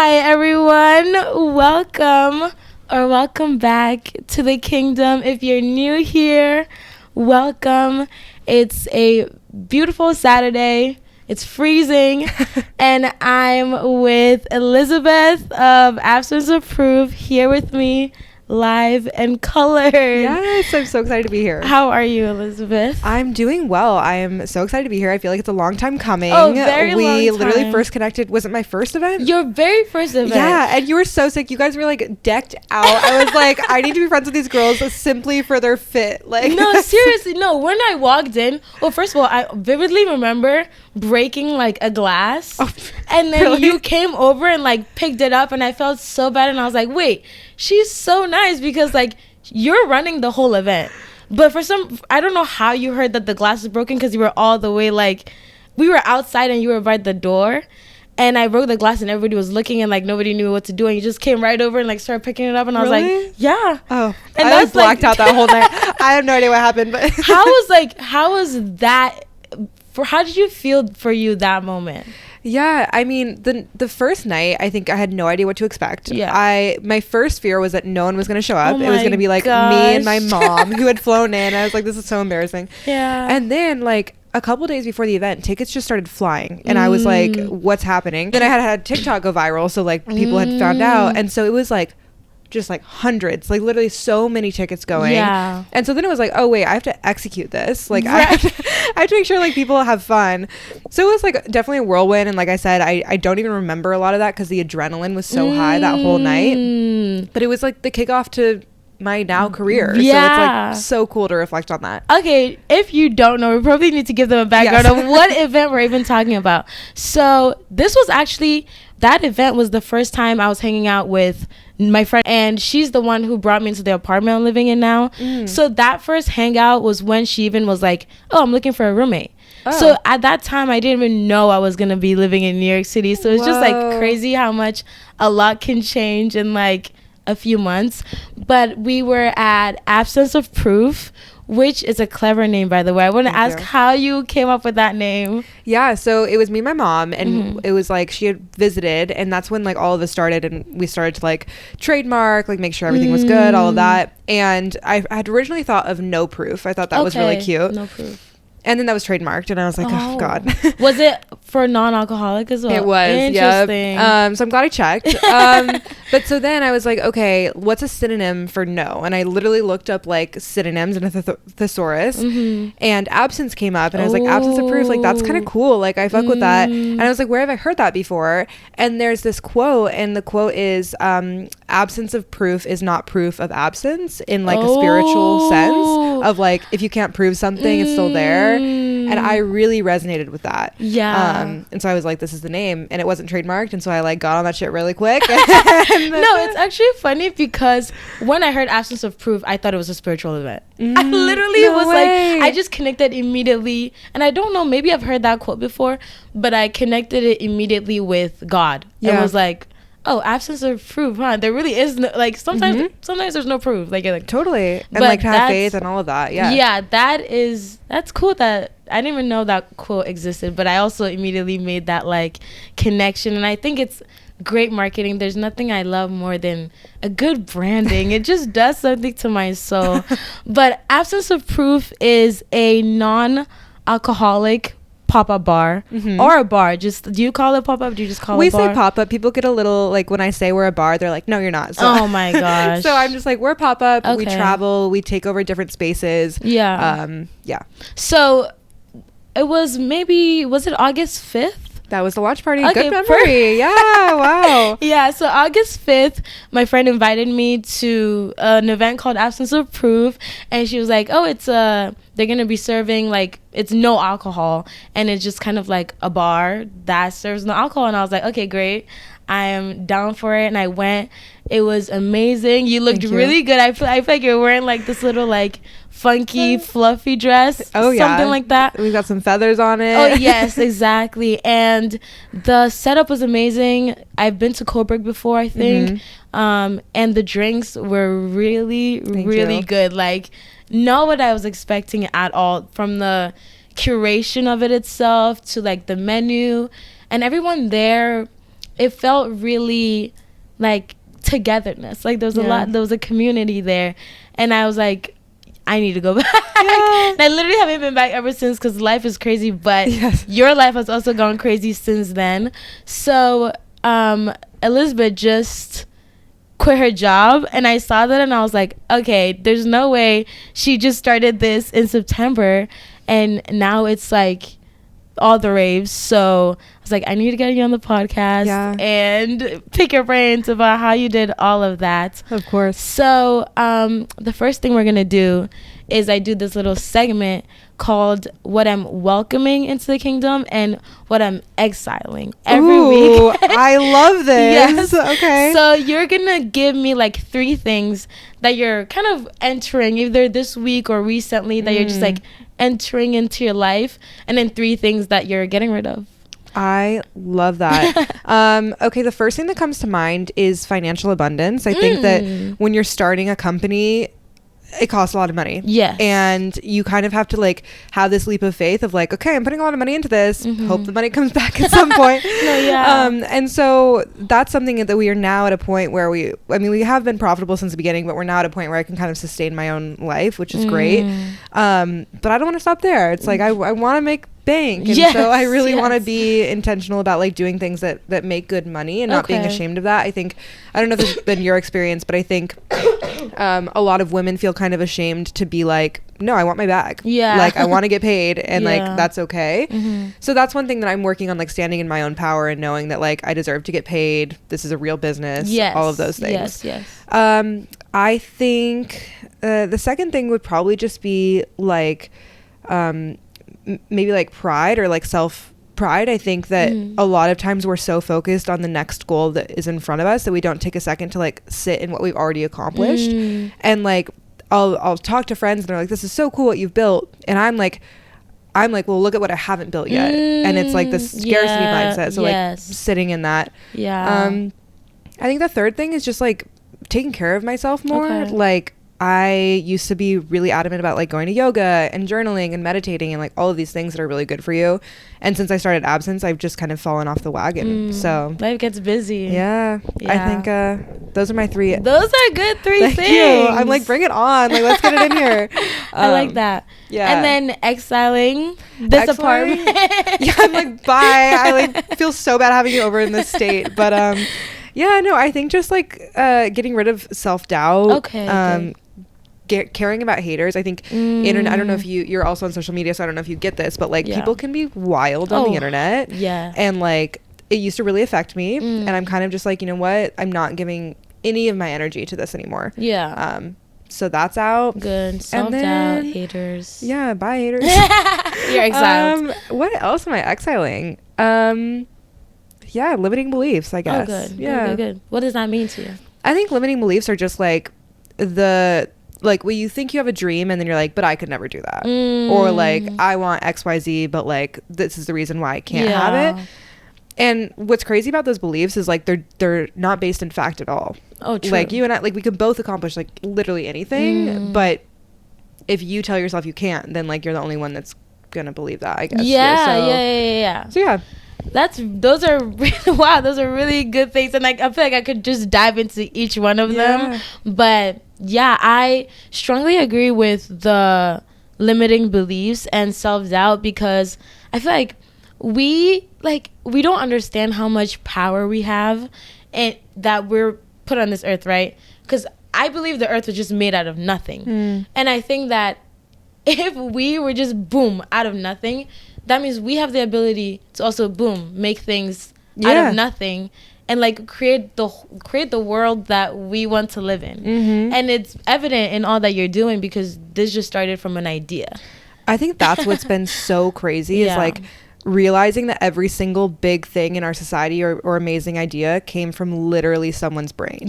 Hi, everyone. Welcome back to the kingdom. If you're new here, welcome. It's a beautiful Saturday. It's freezing, and I'm with Elizabeth of Absence of Proof here with me, live and colored. Yes, I'm so excited to be here. How are you, Elizabeth? I'm doing well. I am so excited to be here. I feel like it's a long time coming. Oh, very long We time. literally first connected. Was it my first event? Your very first event. Yeah, and you were so sick. You guys were like decked out. I was like, I need to be friends with these girls simply for their fit. Like, no, seriously, no. When I walked in, well, first of all, I vividly remember breaking like a glass, and then really? you came over and like picked it up, and I felt so bad, and I was like, wait, she's so nice because like you're running the whole event, but for some, I don't know how you heard that the glass is broken because you were all the way like, we were outside and you were by the door. And I broke the glass and everybody was looking and like nobody knew what to do. And you just came right over and like started picking it up. And I was like, yeah. Oh, and I was blacked out that whole night. I have no idea what happened. But how was that? How did you feel for you that moment? Yeah, I mean, the first night, I think I had no idea what to expect. Yeah. My first fear was that no one was going to show up. Oh It was going to be like gosh. me and my mom who had flown in. I was like, this is so embarrassing. Yeah. And then like a couple days before the event, tickets just started flying. And I was like, what's happening? Then I had TikTok go viral. So like people had found out. And so it was like, just like hundreds, like literally so many tickets going. Yeah. And so then it was like, oh wait, I have to execute this. Like right. I have to make sure like people have fun. So it was like definitely a whirlwind. And like I said, I don't even remember a lot of that because the adrenaline was so high that whole night. But it was like the kickoff to my now career. Yeah. So it's like so cool to reflect on that. Okay, if you don't know, we probably need to give them a background Yes. of what event we're even talking about. So this was actually, that event was the first time I was hanging out with my friend, and she's the one who brought me into the apartment I'm living in now. So that first hangout was when she even was like, oh, I'm looking for a roommate. So at that time, I didn't even know I was going to be living in New York City. So it's just like crazy how much a lot can change in like a few months. But we were at Absence of Proof, which is a clever name, by the way. I want to ask how you came up with that name. Yeah, so it was me and my mom, and it was like she had visited, and that's when like all of this started, and we started to like trademark, like make sure everything was good, all of that. And I had originally thought of No Proof. I thought that was really cute. No Proof. And then that was trademarked, and I was like, oh God. Was it for non-alcoholic as well? It was. Interesting. Yeah. So I'm glad I checked. But so then I was like, okay, what's a synonym for no? And I literally looked up like synonyms in a thesaurus, and absence came up, and I was like, absence of proof, like that's kind of cool. Like I fuck with that. And I was like, where have I heard that before? And there's this quote, and the quote is, absence of proof is not proof of absence, in like a spiritual sense of like, if you can't prove something, it's still there. And I really resonated with that. Yeah. And so I was like, this is the name, and it wasn't trademarked, and so I like got on that shit really quick. No, it's actually funny because when I heard Absence of Proof, I thought it was a spiritual event. I literally was like, I just connected immediately, and I don't know, maybe I've heard that quote before, but I connected it immediately with God. And was like, oh, absence of proof, huh? There really is no, like sometimes there's no proof. Like you're like totally, and like to have faith and all of that. Yeah, that's cool. That I didn't even know that quote existed, but I also immediately made that like connection, and I think it's great marketing. There's nothing I love more than a good branding. It just does something to my soul. But Absence of Proof is a non-alcoholic pop-up bar or a bar. Just do you call it pop-up? Do you just call it bar? We say pop-up. People get a little like when I say we're a bar, they're like, no, you're not. So, oh my gosh. So I'm just like, we're pop-up. We travel. We take over different spaces. Yeah. Yeah. So it was was it August 5th? That was the watch party. Okay, good memory. Yeah, wow. Yeah, so August 5th, my friend invited me to an event called Absence of Proof, and she was like, oh, it's they're going to be serving, like, it's no alcohol, and it's just kind of like a bar that serves no alcohol, and I was like, okay, great. I am down for it, and I went. It was amazing. You looked really good. I feel like you're wearing like this little like funky fluffy dress. Oh yeah, something like that. We got some feathers on it. Oh yes, exactly. And the setup was amazing. I've been to Coburg before, I think, and the drinks were really good. Like not what I was expecting at all, from the curation of it itself to like the menu, and everyone there it felt really like togetherness. Like there was a community there, and I was like, I need to go back. And I literally haven't been back ever since, because life is crazy, but your life has also gone crazy since then. So Elizabeth just quit her job, and I saw that and I was like, okay, there's no way she just started this in September and now it's like all the raves. So I was like, I need to get you on the podcast and pick your brains about how you did all of that. Of course. So the first thing we're gonna do is I do this little segment called what I'm welcoming into the kingdom and what I'm exiling every week. I love this. Yes. Okay. So you're gonna give me like 3 things that you're kind of entering either this week or recently that you're just like entering into your life, and then 3 things that you're getting rid of. I love that. Okay, the first thing that comes to mind is financial abundance. I think that when you're starting a company, it costs a lot of money. Yes. And you kind of have to like have this leap of faith of like, okay, I'm putting a lot of money into this. Hope the money comes back at some point. And so that's something that we are now at a point where we have been profitable since the beginning, but we're now at a point where I can kind of sustain my own life, which is great. But I don't want to stop there. It's like, I want to make bank, and so I really want to be intentional about like doing things that make good money and not being ashamed of that. I think, I don't know if this has been your experience, but I think a lot of women feel kind of ashamed to be like, no, I want my bag. Like I want to get paid, and like that's okay. So that's one thing that I'm working on, like standing in my own power and knowing that like I deserve to get paid. This is a real business. All of those things. I think the second thing would probably just be like maybe like pride or like self pride. I think that a lot of times we're so focused on the next goal that is in front of us that we don't take a second to like sit in what we've already accomplished. And like I'll talk to friends and they're like, this is so cool what you've built, and I'm like, well, look at what I haven't built yet. And it's like this scarcity mindset. So like sitting in that. I think the third thing is just like taking care of myself more. Like I used to be really adamant about like going to yoga and journaling and meditating and like all of these things that are really good for you. And since I started absence, I've just kind of fallen off the wagon. So life gets busy. I think those are my 3. Those are good 3 Thank things. you. I'm like, bring it on. Like, let's get it in here. I like that. And then exiling this apartment. I'm like, bye. I like feel so bad having you over in this state. But I think just like getting rid of self-doubt. Caring about haters. I think internet, I don't know if you're also on social media, so I don't know if you get this, but like people can be wild on the internet. And like it used to really affect me, and I'm kind of just like, you know what, I'm not giving any of my energy to this anymore. So that's out. Good. Self-doubt, haters. Bye haters. You're exiled. What else am I exiling? Limiting beliefs, I guess. Good. What does that mean to you? I think limiting beliefs are just like when you think you have a dream and then you're like, but I could never do that. Or like, I want XYZ, but like, this is the reason why I can't have it. And what's crazy about those beliefs is like, they're not based in fact at all. Oh, true. Like you and I, like we could both accomplish like literally anything, but if you tell yourself you can't, then like you're the only one that's gonna believe that, I guess. So those are really, those are really good things, and like I feel like I could just dive into each one of them. But I strongly agree with the limiting beliefs and self-doubt, because I feel like we don't understand how much power we have and that we're put on this earth, right? Because I believe the earth was just made out of nothing. And I think that if we were just boom out of nothing, that means we have the ability to also boom make things out of nothing and like create the world that we want to live in. And it's evident in all that you're doing, because this just started from an idea. I think that's what's been so crazy is like realizing that every single big thing in our society or amazing idea came from literally someone's brain.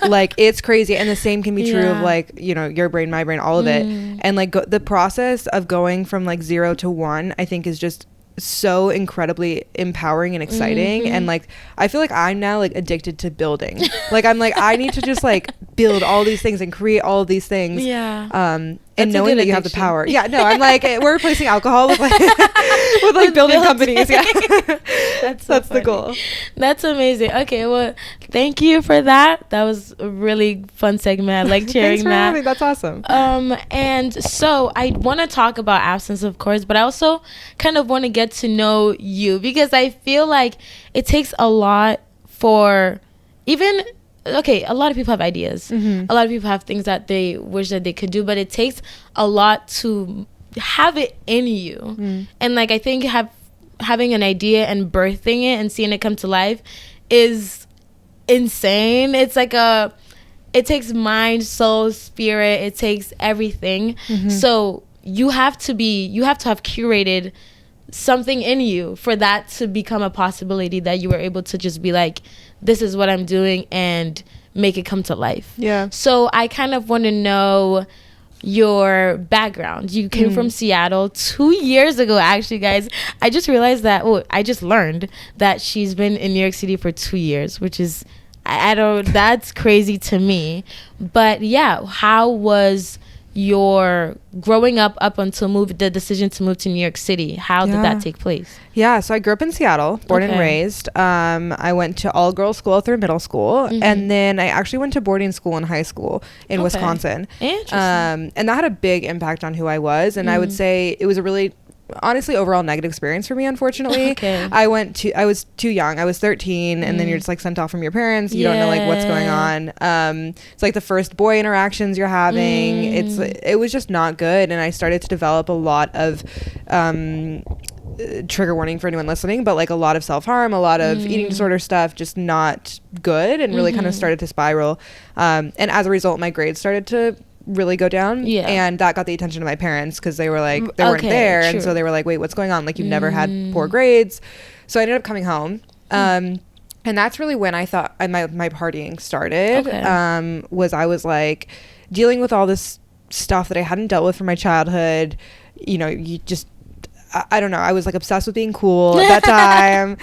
Like it's crazy. And the same can be true of like, you know, your brain, my brain, all of it. And like the process of going from like 0 to 1, I think is just so incredibly empowering and exciting. And like I feel like I'm now like addicted to building. Like I'm like, I need to just like build all these things and create all of these things. And knowing that you have the power. Yeah, no, I'm like, we're replacing alcohol with like, with building companies. Yeah. That's the goal. That's amazing. Okay, well, thank you for that. That was a really fun segment. I like sharing that. That's awesome. And so I want to talk about absence, of course, but I also kind of want to get to know you, because I feel like it takes a lot for even... Okay, a lot of people have ideas. A lot of people have things that they wish that they could do, but it takes a lot to have it in you. And like, I think having an idea and birthing it and seeing it come to life is insane. It's like it takes mind, soul, spirit. It takes everything. So you have to have curated something in you for that to become a possibility, that you were able to just be like, this is what I'm doing, and make it come to life. Yeah. So I kind of want to know your background. You came from Seattle 2 years ago, actually, guys. I just realized that, I just learned that she's been in New York City for 2 years, which is, I don't, that's crazy to me. But yeah, how was your growing up until the decision to move to New York City? How did that take place? Yeah, so I grew up in Seattle, born and raised. I went to all-girls school through middle school, and then I actually went to boarding school in high school in Wisconsin. Interesting. And that had a big impact on who I was, and I would say it was a really, honestly, overall negative experience for me, unfortunately. I was too young. I was 13, and then you're just like sent off from your parents. You don't know like what's going on. It's like the first boy interactions you're having. It was just not good, and I started to develop a lot of trigger warning for anyone listening, but like a lot of self-harm, a lot of eating disorder stuff, just not good, and really kind of started to spiral. And as a result, my grades started to really go down, and that got the attention of my parents, because they were like, they weren't there, and so they were like, wait, what's going on? Like, you've never had poor grades. So I ended up coming home, and that's really when I thought my partying started. Was I was like dealing with all this stuff that I hadn't dealt with from my childhood. You know, you just, I don't know, I was like obsessed with being cool at that time,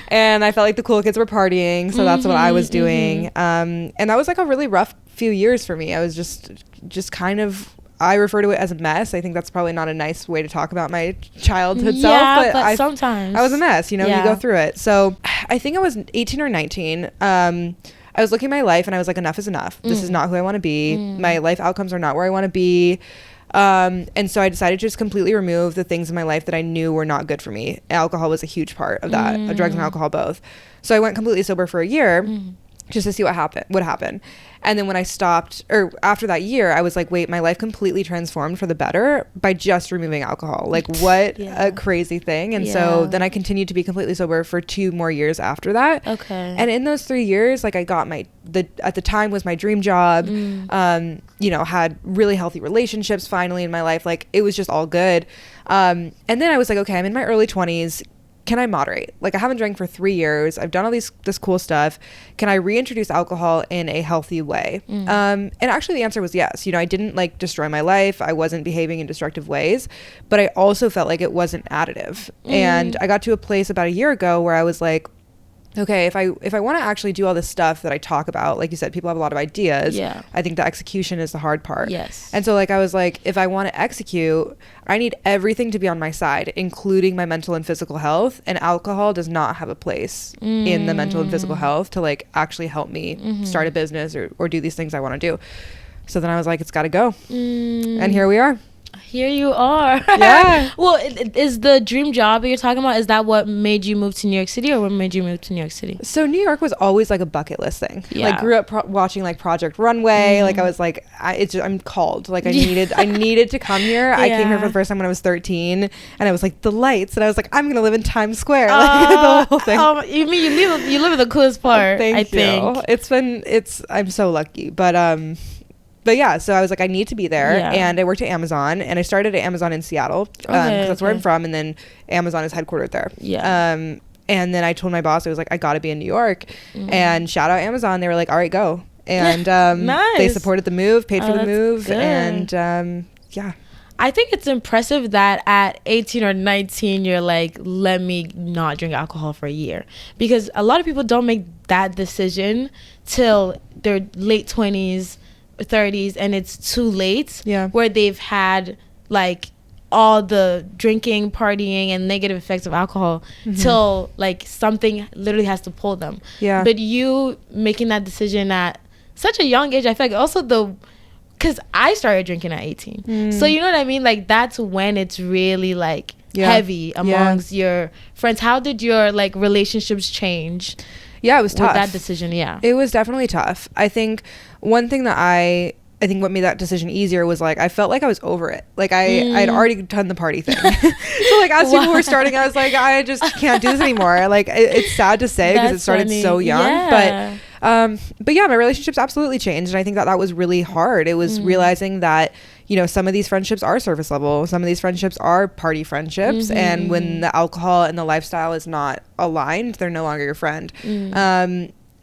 and I felt like the cool kids were partying, so that's what I was doing. And that was like a really rough few years for me. I was just kind of, I refer to it as a mess. I think that's probably not a nice way to talk about my childhood self, but sometimes I was a mess, you know. You go through it. So I think I was 18 or 19. I was looking at my life and I was like, enough is enough. This is not who I want to be. My life outcomes are not where I want to be. And so I decided to just completely remove the things in my life that I knew were not good for me. Alcohol was a huge part of that, drugs and alcohol both. So I went completely sober for a year just to see what happened. And then when I stopped, or after that year, I was like, wait, my life completely transformed for the better by just removing alcohol. Like, what a crazy thing. And so then I continued to be completely sober for 2 more years after that. And in those 3 years, like, I got at the time was my dream job, you know, had really healthy relationships finally in my life. Like, it was just all good. And then I was like, okay, I'm in my early 20s. Can I moderate? Like, I haven't drank for 3 years. I've done all this cool stuff. Can I reintroduce alcohol in a healthy way? And actually the answer was yes. You know, I didn't like destroy my life. I wasn't behaving in destructive ways, but I also felt like it wasn't additive. And I got to a place about a year ago where I was like, okay, if I want to actually do all this stuff that I talk about, like you said, people have a lot of ideas. I think the execution is the hard part. And so, like, I was like, if I want to execute, I need everything to be on my side, including my mental and physical health. And alcohol does not have a place in the mental and physical health to like actually help me start a business or do these things I want to do. So then I was like, it's got to go. And here we are. Here you are. Well, is the dream job that you're talking about, is that what made you move to New York City, or what made you move to New York City? So New York was always like a bucket list thing. Like, grew up watching like Project Runway. Like, I was like, I'm called. Like, I needed to come here. I came here for the first time when I was 13, and I was like, the lights, and I was like, I'm gonna live in Times Square. Like, the whole thing. You mean you live in the coolest part? I think I'm so lucky, but yeah, so I was like, I need to be there. And I worked at Amazon, and I started at Amazon in Seattle, because that's where I'm from, and then Amazon is headquartered there. And then I told my boss, I was like, I got to be in New York. And shout out Amazon. They were like, all right, go. And they supported the move, paid for the move. Good. And I think it's impressive that at 18 or 19, you're like, let me not drink alcohol for a year. Because a lot of people don't make that decision till their late 20s, 30s and it's too late, Yeah. where they've had like all the drinking, partying, and negative effects of alcohol till like something literally has to pull them. Yeah. But you making that decision at such a young age, I feel like also because I started drinking at 18. So you know what I mean? Like that's when it's really like heavy amongst your friends. How did your like relationships change? Yeah, it was tough. With that decision, It was definitely tough. I think one thing that I think what made that decision easier was like I felt like I was over it. Like I'd already done the party thing. So like as people were starting, I was like, I just can't do this anymore. Like it's sad to say because it started so young, but yeah, my relationships absolutely changed, and I think that was really hard. It was realizing that, you know, some of these friendships are surface level, some of these friendships are party friendships, and when the alcohol and the lifestyle is not aligned, they're no longer your friend.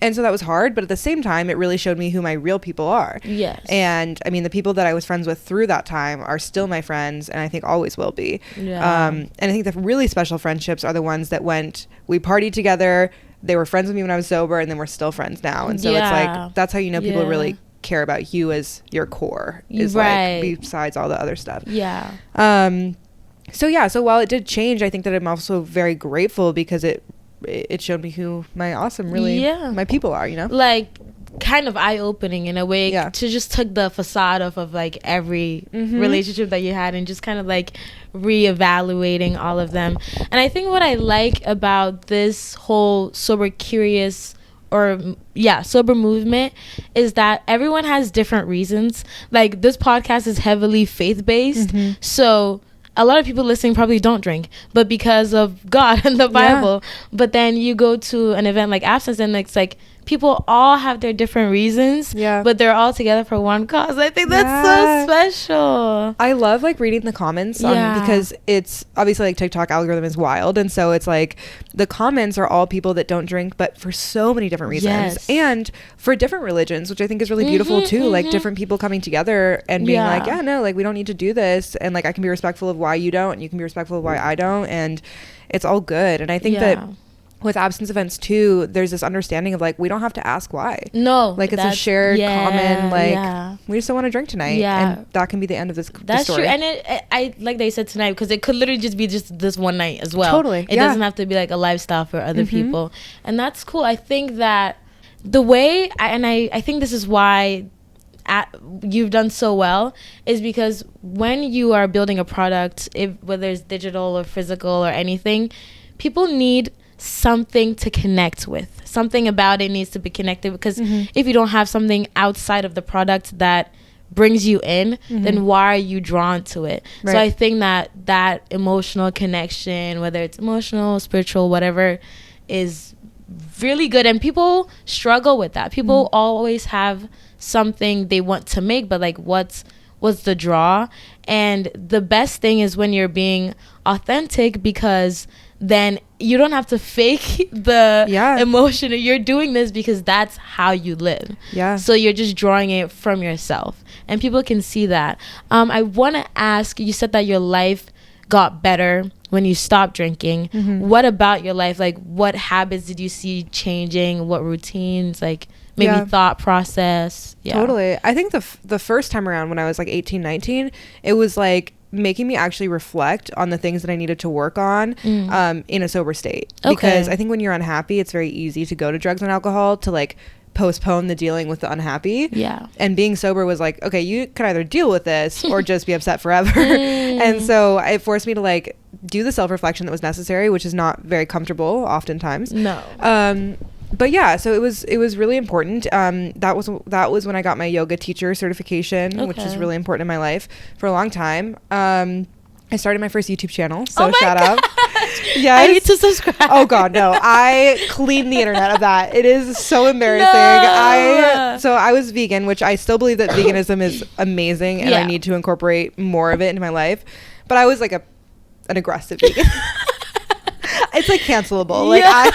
And so that was hard, but at the same time, it really showed me who my real people are. Yes. And I mean, the people that I was friends with through that time are still my friends, and I think always will be. Yeah. And I think the really special friendships are the ones that we partied together, they were friends with me when I was sober, and then we're still friends now. And so it's like, that's how you know people really care about you as your core, is like besides all the other stuff. Yeah. So while it did change, I think that I'm also very grateful because it showed me who my my people are, you know, like kind of eye-opening in a way to just took the facade off of like every relationship that you had and just kind of like reevaluating all of them. And I think what I like about this whole sober movement is that everyone has different reasons. Like this podcast is heavily faith-based, so a lot of people listening probably don't drink, but because of God and the Bible. But then you go to an event like Absence, and it's like people all have their different reasons, but they're all together for one cause. I think that's so special. I love like reading the comments because it's obviously like TikTok algorithm is wild, and so it's like the comments are all people that don't drink, but for so many different reasons, and for different religions, which I think is really beautiful too. Like different people coming together and being like, no, like we don't need to do this, and like I can be respectful of why you don't, and you can be respectful of why I don't, and it's all good. And I think that with absence events too, there's this understanding of like we don't have to ask why. No, like it's a shared common like we just don't want to drink tonight, and that can be the end of this. That's story. True, and I like they said tonight, because it could literally just be just this one night as well. Totally, it doesn't have to be like a lifestyle for other people, and that's cool. I think that the way I think this is why you've done so well is because when you are building a product, whether it's digital or physical or anything, people need something to connect with. Something about it needs to be connected, because if you don't have something outside of the product that brings you in, then why are you drawn to it? So I think that emotional connection, whether it's emotional, spiritual, whatever, is really good, and people struggle with that. People always have something they want to make, but like what's the draw? And the best thing is when you're being authentic, because then you don't have to fake the emotion. You're doing this because that's how you live. So you're just drawing it from yourself, and people can see that. I want to ask, you said that your life got better when you stopped drinking. What about your life? Like what habits did you see changing? What routines? Like maybe thought process? Totally. I think the first time around when I was like 18, 19, it was like making me actually reflect on the things that I needed to work on in a sober state. Because I think when you're unhappy, it's very easy to go to drugs and alcohol to like postpone the dealing with the unhappy. And being sober was like, okay, you can either deal with this or just be upset forever. And so it forced me to like do the self-reflection that was necessary, which is not very comfortable oftentimes. But yeah, so it was really important. That was when I got my yoga teacher certification, which is really important in my life for a long time. I started my first YouTube channel, so shout out. Yes. I need to subscribe. Oh God, no. I cleaned the internet of that. It is so embarrassing. So I was vegan, which I still believe that veganism is amazing, and I need to incorporate more of it into my life. But I was like an aggressive vegan. It's like cancelable. Like I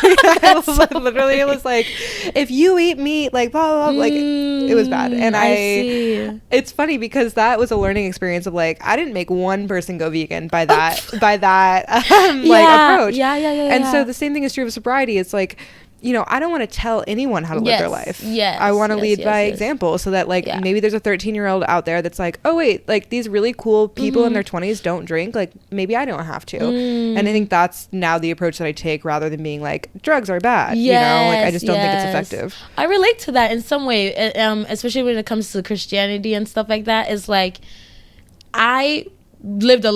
literally, it was like, if you eat meat, like blah blah blah, like it was bad. And I see. It's funny because that was a learning experience of like, I didn't make one person go vegan by that approach. And so the same thing is true of sobriety. It's like, I don't want to tell anyone how to live their life. Yes. I want to lead by example, so that like maybe there's a 13-year-old out there that's like, oh wait, like these really cool people in their 20s don't drink. Like maybe I don't have to. And I think that's now the approach that I take, rather than being like drugs are bad. Like I just don't think it's effective. I relate to that in some way, especially when it comes to Christianity and stuff like that. Is like I lived a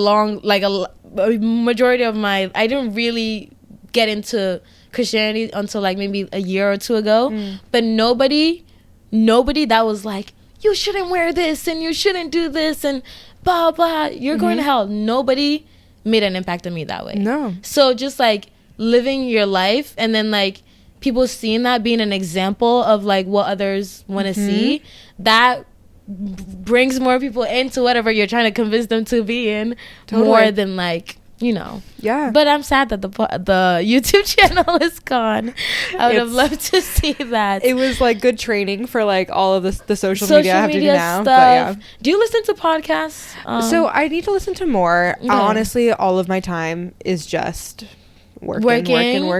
majority of my, I didn't really get into Christianity until like maybe a year or two ago. But nobody that was like, you shouldn't wear this and you shouldn't do this and blah blah, you're going to hell. Nobody made an impact on me that way. No. So just like living your life, and then like people seeing that, being an example of like what others want to see, that brings more people into whatever you're trying to convince them to be in. More than like, but I'm sad that the YouTube channel is gone. I would have loved to see that. It was like good training for like all of the social media I have to do now. Stuff. But do you listen to podcasts? So I need to listen to more. Honestly, all of my time is just working.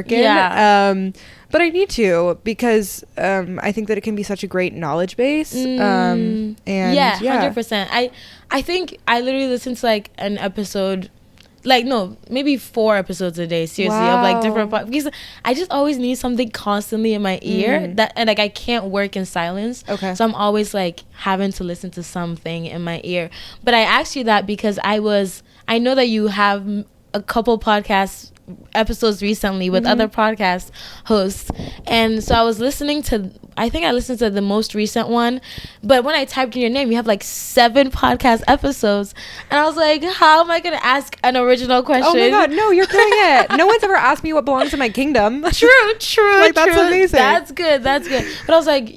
Yeah. But I need to, because I think that it can be such a great knowledge base. And 100%. I think I literally listen to like an episode, like maybe 4 episodes a day, seriously. Wow. Of like different because I just always need something constantly in my ear, that, and like I can't work in silence. Okay. So I'm always like having to listen to something in my ear. But I asked you that because I know that you have a couple podcasts episodes recently with other podcast hosts, and so I listened to the most recent one, but when I typed in your name, you have like 7 podcast episodes, and I was like, how am I gonna ask an original question? Oh my god, no, you're killing it. No one's ever asked me what belongs in my kingdom. True. Like, that's amazing. That's good. But I was like,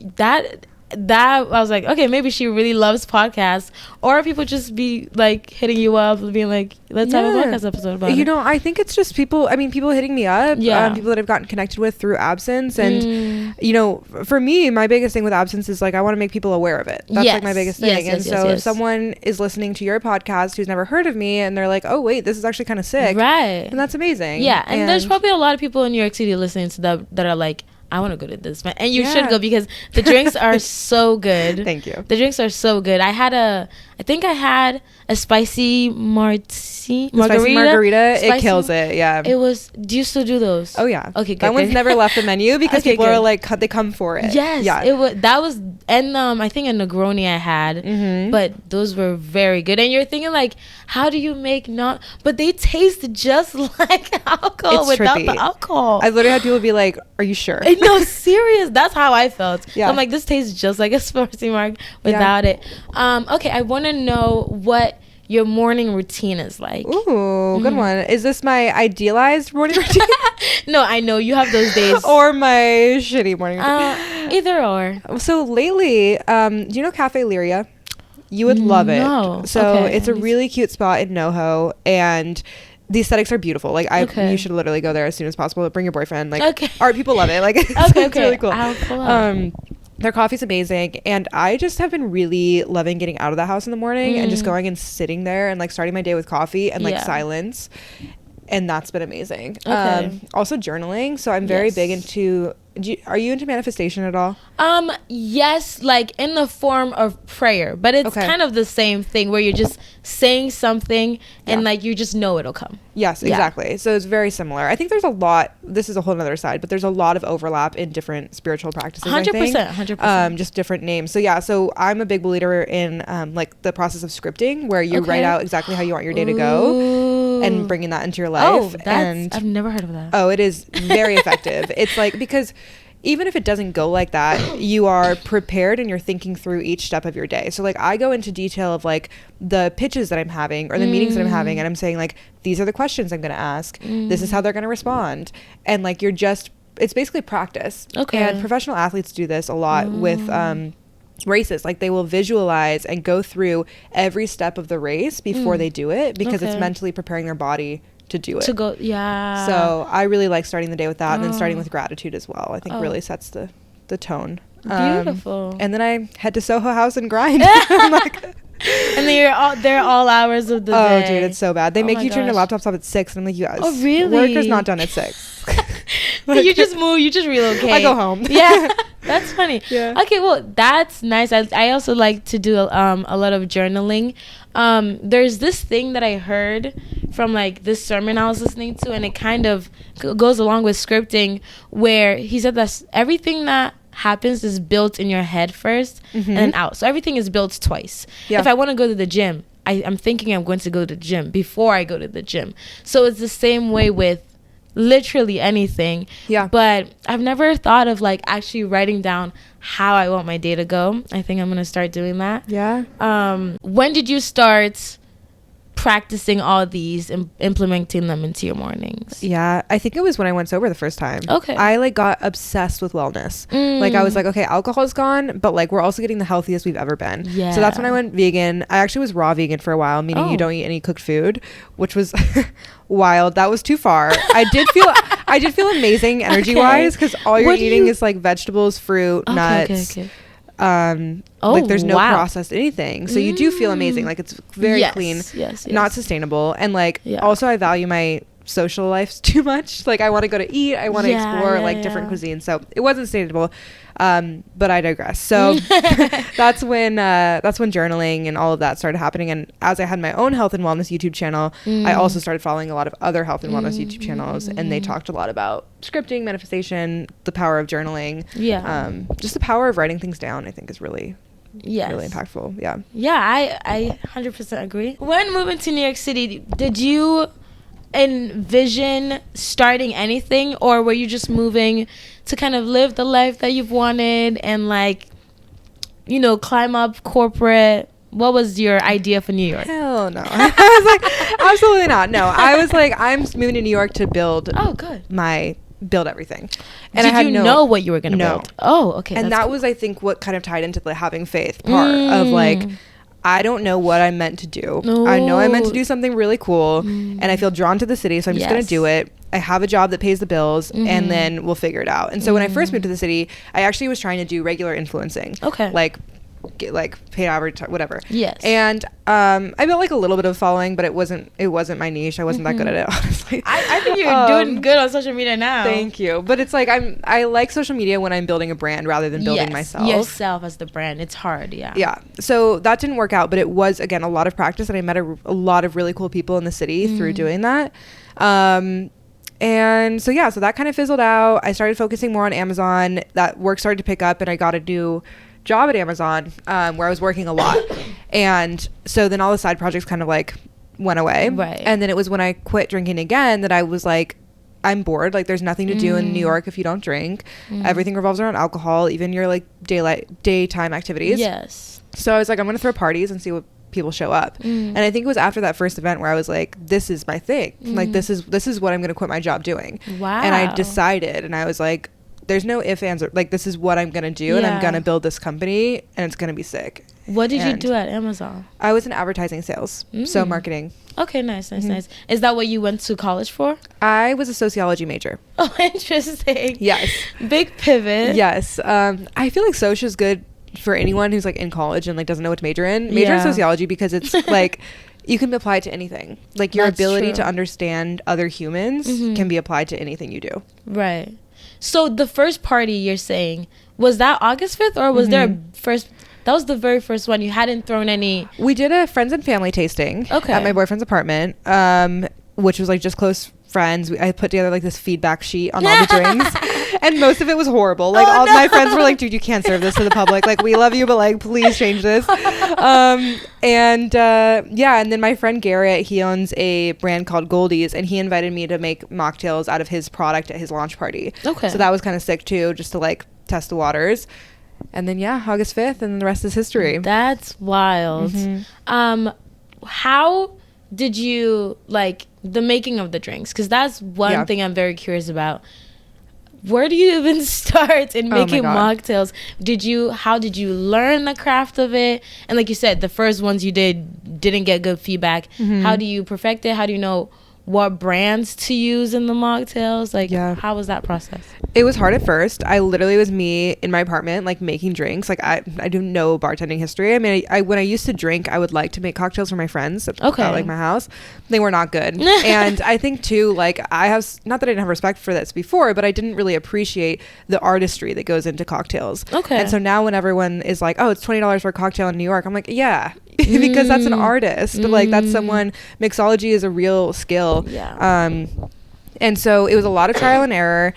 I was like, okay, maybe she really loves podcasts, or people just be like hitting you up and being like, let's have a podcast episode about it. I think it's just people hitting me up, people that I've gotten connected with through absence. And for me, my biggest thing with absence is like, I want to make people aware of it. That's like my biggest thing. If someone is listening to your podcast who's never heard of me, and they're like, oh wait, this is actually kind of sick, right? And that's amazing. And there's probably a lot of people in New York City listening to that are like, I want to go to this, man. And you should go, because the drinks are so good. Thank you. The drinks are so good. I think I had a spicy margarita. It kills it. Yeah. It was. Do you still do those? Oh yeah. Okay, good. That one's never left the menu, because people are like, they come for it. Yes. Yeah. And I think a Negroni I had, but those were very good. And you're thinking like, how do you make but they taste just like alcohol without the alcohol. I literally had people be like, are you sure? No, serious. That's how I felt. Yeah. So I'm like, this tastes just like a spicy marg without it. Okay, I want to know what your morning routine is like. Ooh, good one. Is this my idealized morning routine? No, I know you have those days. Or my shitty morning routine. Either or. So lately, do you know Cafe Lyria? You would love it. So it's a really cute spot in NoHo, and the aesthetics are beautiful. Like you should literally go there as soon as possible. Bring your boyfriend. Like art people love it. Like it's really cool. I'll pull up. Their coffee's amazing, and I just have been really loving getting out of the house in the morning and just going and sitting there and like starting my day with coffee and like silence, and that's been amazing. Also journaling. So I'm very big into. Are you into manifestation at all? Yes, like in the form of prayer, but it's kind of the same thing where you're just saying something and like you just know it'll come. Yes, exactly. So it's very similar. I think there's a lot. This is a whole other side, but there's a lot of overlap in different spiritual practices. 100%. Just different names. So yeah. So I'm a big believer in like the process of scripting, where you write out exactly how you want your day to go, and bringing that into your life. I've never heard of that. Oh, it is very effective. It's like, because even if it doesn't go like that, you are prepared and you're thinking through each step of your day. So like I go into detail of like the pitches that I'm having or the meetings that I'm having, and I'm saying like, these are the questions I'm going to ask. This is how they're going to respond. And like it's basically practice. Okay. And professional athletes do this a lot with races. Like they will visualize and go through every step of the race before they do it, because it's mentally preparing their body to do it. To go, yeah. So I really like starting the day with that, and then starting with gratitude as well. I think really sets the tone. Beautiful. And then I head to Soho House and grind. I'm like, and then you're there all hours of the day. Oh, dude, it's so bad. They make you turn your laptops off at 6, and I'm like, you guys, oh, really? Work is not done at 6. You just move, you just relocate. I go home. Yeah, that's funny. Yeah. Okay, well, that's nice. I also like to do a lot of journaling. There's this thing that I heard from like this sermon I was listening to, and it kind of goes along with scripting, where he said that everything that happens is built in your head first and then out. So everything is built twice. Yeah. If I want to go to the gym, I'm thinking I'm going to go to the gym before I go to the gym. So it's the same way with literally anything. Yeah. But I've never thought of like actually writing down how I want my day to go. I think I'm going to start doing that. Yeah. When did you start practicing all these and implementing them into your mornings? Yeah, I think it was when I went sober the first time. Okay. I like got obsessed with wellness. Like I was like, okay, alcohol's gone, but like we're also getting the healthiest we've ever been. Yeah. So that's when I went vegan. I actually was raw vegan for a while, meaning you don't eat any cooked food, which was wild. That was too far. I did feel amazing energy wise, because all you're eating is like vegetables, fruit, nuts. Like there's no processed anything, so you do feel amazing. Like it's very clean, not sustainable, and like also I value my social life too much. Like I want to go to eat, I want to explore like different cuisines, so it wasn't sustainable. But I digress. So that's when journaling and all of that started happening. And as I had my own health and wellness YouTube channel, I also started following a lot of other health and wellness YouTube channels, and they talked a lot about scripting, manifestation, the power of journaling. Just the power of writing things down, I think, is really really impactful. I 100% agree. When moving to New York City, did you envision starting anything, or were you just moving to kind of live the life that you've wanted and like, you know, climb up corporate? What was your idea for New York? Hell no. I was like, absolutely not. No, I was like, I'm moving to New York to build build everything. And did you know what you were going to build? Oh, okay. And that was, I think, what kind of tied into the having faith part of like, I don't know what I'm meant to do. I know I'm meant to do something really cool, and I feel drawn to the city, so I'm just going to do it. I have a job that pays the bills, and then we'll figure it out. And so when I first moved to the city, I actually was trying to do regular influencing. Okay. Like get like paid average, whatever. Yes. And I built like a little bit of following, but it wasn't my niche. I wasn't that good at it, honestly. I think you're doing good on social media now. Thank you. But it's like I like social media when I'm building a brand rather than building myself. Yourself as the brand. It's hard, Yeah. So that didn't work out, but it was, again, a lot of practice, and I met a lot of really cool people in the city through doing that. And so so that kind of fizzled out. I started focusing more on Amazon. That work started to pick up, and I got a new job at Amazon where I was working a lot. And so then all the side projects kind of like went away. Right. And then it was when I quit drinking again that I was like, I'm bored. Like there's nothing to do in New York if you don't drink. Everything revolves around alcohol, even your like daytime activities. Yes. So I was like, I'm going to throw parties and see what people show up. And I think it was after that first event where I was like, this is my thing. Like this is what I'm going to quit my job doing. Wow. And I decided, and I was like, there's no ifs, ands, or like this is what I'm gonna do, and I'm gonna build this company, and it's gonna be sick. What did you do at Amazon? I was in advertising sales, so marketing. Okay, nice. Is that what you went to college for? I was a sociology major. Oh, interesting. Yes. Big pivot. Yes. I feel like soc is good for anyone who's like in college and like doesn't know what to major in. Major in sociology, because it's like you can apply it to anything. Like your ability to understand other humans can be applied to anything you do. Right. So the first party you're saying, was that August 5th, or was there a first? That was the very first one. You hadn't thrown any. We did a friends and family tasting at my boyfriend's apartment, which was like just close friends. I put together like this feedback sheet on all the drinks, and most of it was horrible. Like my friends were like, dude, you can't serve this to the public. Like, we love you, but like, please change this. And then my friend Garrett, he owns a brand called Goldie's, and he invited me to make mocktails out of his product at his launch party. Okay. So that was kind of sick too, just to like test the waters. And then August 5th, and the rest is history. That's wild. How did you like the making of the drinks? Because that's one thing I'm very curious about. Where do you even start in making mocktails? How did you learn the craft of it? And like you said, the first ones you didn't get good feedback. How do you perfect it? How do you know what brands to use in the mocktails? Like, how was that process? It was hard at first. I literally was me in my apartment, like making drinks. Like I do no bartending history. I mean, I when I used to drink, I would like to make cocktails for my friends at like my house. They were not good. And I think too, like I have, not that I didn't have respect for this before, but I didn't really appreciate the artistry that goes into cocktails. Okay. And so now when everyone is like, oh, it's $20 for a cocktail in New York, I'm like, yeah, because that's an artist. Like that's someone, mixology is a real skill. Yeah. And so it was a lot of trial and error.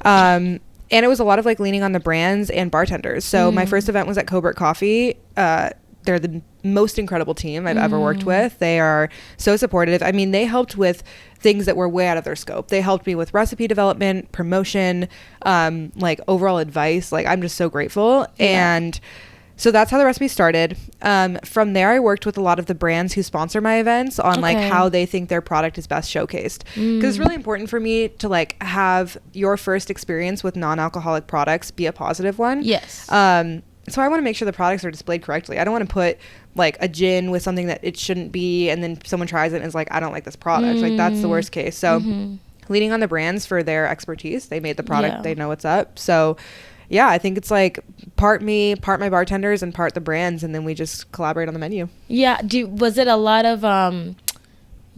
And it was a lot of like leaning on the brands and bartenders. So my first event was at Cobert Coffee. They're the most incredible team I've ever worked with. They are so supportive. I mean, they helped with things that were way out of their scope. They helped me with recipe development, promotion, like overall advice. Like I'm just so grateful. Yeah. And so that's how the recipe started. From there, I worked with a lot of the brands who sponsor my events on like how they think their product is best showcased. Because it's really important for me to like have your first experience with non-alcoholic products be a positive one. Yes. So I want to make sure the products are displayed correctly. I don't want to put like a gin with something that it shouldn't be, and then someone tries it and is like, I don't like this product. Like that's the worst case. So leaning on the brands for their expertise. They made the product. They know what's up. So yeah, I think it's like part me, part my bartenders, and part the brands, and then we just collaborate on the menu. Yeah. Was it a lot of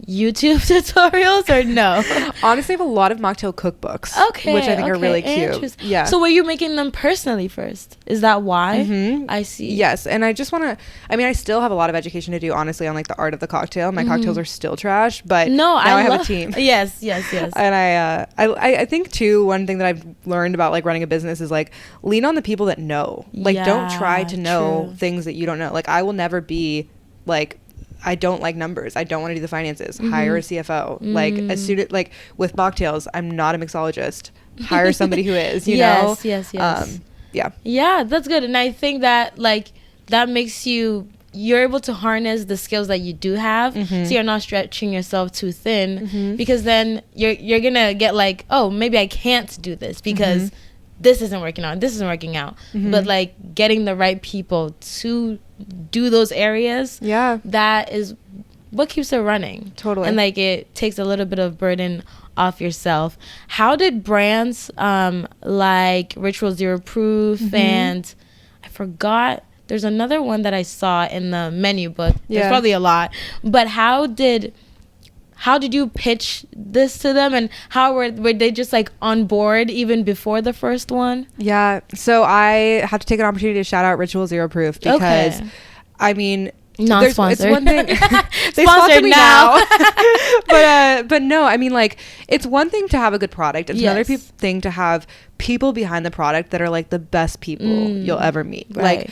YouTube tutorials or no? Honestly, I have a lot of mocktail cookbooks, which I think are really cute. Yeah. So were you making them personally first? Is that why? I see. Yes, and I just want to. I mean, I still have a lot of education to do, honestly, on like the art of the cocktail. My cocktails are still trash, but now I have a team. Yes. And I think too, one thing that I've learned about like running a business is like lean on the people that know. Like don't try to know things that you don't know. Like I will never be like, I don't like numbers. I don't want to do the finances. Hire a CFO. Like as soon as like with mocktails, I'm not a mixologist. Hire somebody who is, you know? Yes. Yeah, that's good. And I think that like that makes you're able to harness the skills that you do have. So you're not stretching yourself too thin because then you're going to get like, oh, maybe I can't do this because this isn't working out. This isn't working out. But like getting the right people to do those areas, that is what keeps it running. Totally. And like it takes a little bit of burden off yourself. How did brands like Ritual Zero Proof and I forgot, there's another one that I saw in the menu book. There's probably a lot. But how did you pitch this to them, and how were they just like on board even before the first one? Yeah. So I have to take an opportunity to shout out Ritual Zero Proof because I mean, non-sponsored. It's one thing. They sponsor me now. but no, I mean like it's one thing to have a good product. It's another thing to have people behind the product that are like the best people you'll ever meet. Right. Like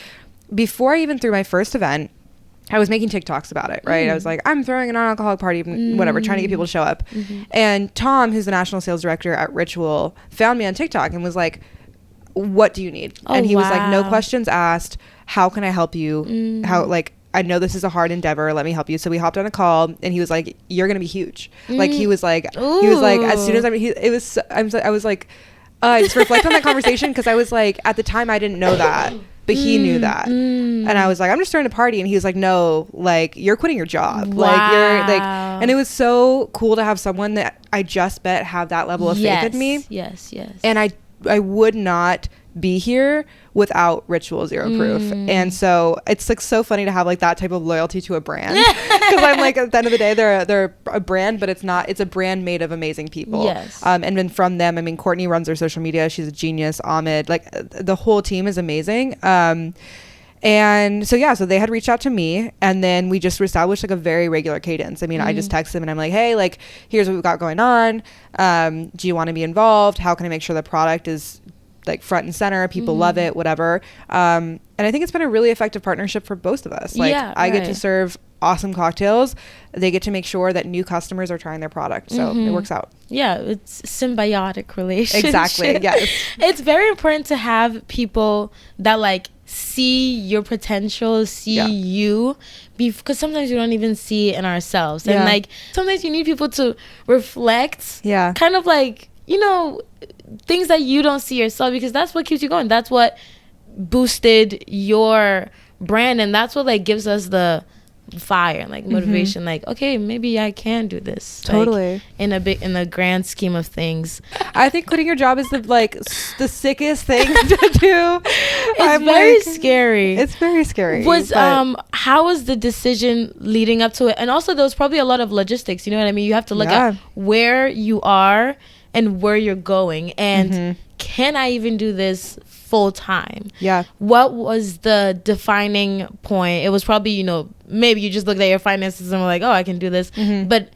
before I even threw my first event, I was making TikToks about it, right? I was like, I'm throwing a non-alcoholic party, whatever, trying to get people to show up. And Tom, who's the national sales director at Ritual, found me on TikTok and was like, what do you need? And he was like, no questions asked. How can I help you? How, like, I know this is a hard endeavor. Let me help you. So we hopped on a call and he was like, you're going to be huge. Like, he was like, as soon as I was like, I just reflect on that conversation because I was like, at the time I didn't know that. But he knew that. And I was like, I'm just throwing a party. And he was like, no, like, you're quitting your job. Wow. Like, you're like, and it was so cool to have someone that I just bet have that level of faith in me. Yes. And I would not be here without Ritual Zero Proof. And so it's like so funny to have like that type of loyalty to a brand because I'm like, at the end of the day, they're a brand, but it's a brand made of amazing people. And then from them, I mean, Courtney runs their social media. She's a genius. Ahmed, like the whole team is amazing. And so so they had reached out to me, and then we just established like a very regular cadence. I mean, I just text them and I'm like, hey, like, here's what we've got going on. Do you want to be involved? How can I make sure the product is like front and center, people love it, whatever. And I think it's been a really effective partnership for both of us. Like I get to serve awesome cocktails. They get to make sure that new customers are trying their product. So it works out. Yeah, it's symbiotic relationship. Exactly. Yes. It's very important to have people that like see your potential, see you, because sometimes we don't even see it in ourselves. And like sometimes you need people to reflect. Yeah. Kind of like, you know, things that you don't see yourself, because that's what keeps you going. That's what boosted your brand, and that's what like gives us the fire, like motivation, like, okay, maybe I can do this. Totally. Like, in the grand scheme of things, I think quitting your job is the sickest thing to do. It's very scary. It's very scary. How was the decision leading up to it? And also there was probably a lot of logistics, you know what I mean? You have to look at where you are and where you're going, and can I even do this full time? Yeah. What was the defining point? It was probably, you know, maybe you just looked at your finances and were like, oh, I can do this. But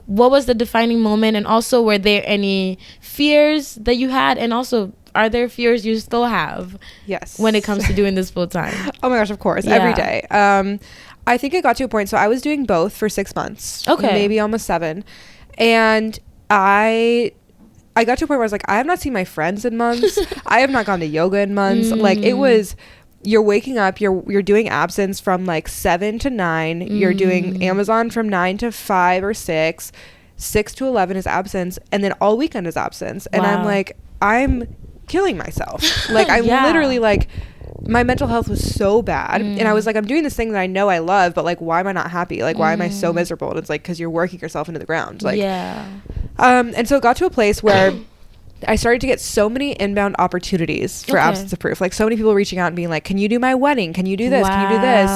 what was the defining moment? And also, were there any fears that you had? And also, are there fears you still have? Yes. When it comes to doing this full time? Oh my gosh, of course. Yeah. Every day. I think it got to a point. So I was doing both for 6 months. Okay. Maybe almost 7. And I got to a point where I was like, I have not seen my friends in months. I have not gone to yoga in months. Like, it was, you're waking up, you're doing absence from like 7 to 9. You're doing Amazon from 9 to 5 or 6. 6 to 11 is absence. And then all weekend is absence. And I'm like, I'm killing myself. Like, I'm literally like, my mental health was so bad. And I was like, I'm doing this thing that I know I love, but like, why am I not happy? Like, why am I so miserable? And it's like, because you're working yourself into the ground. Like, and so it got to a place where I started to get so many inbound opportunities for absence of proof. Like, so many people reaching out and being like, can you do my wedding? Can you do this? Can you do this?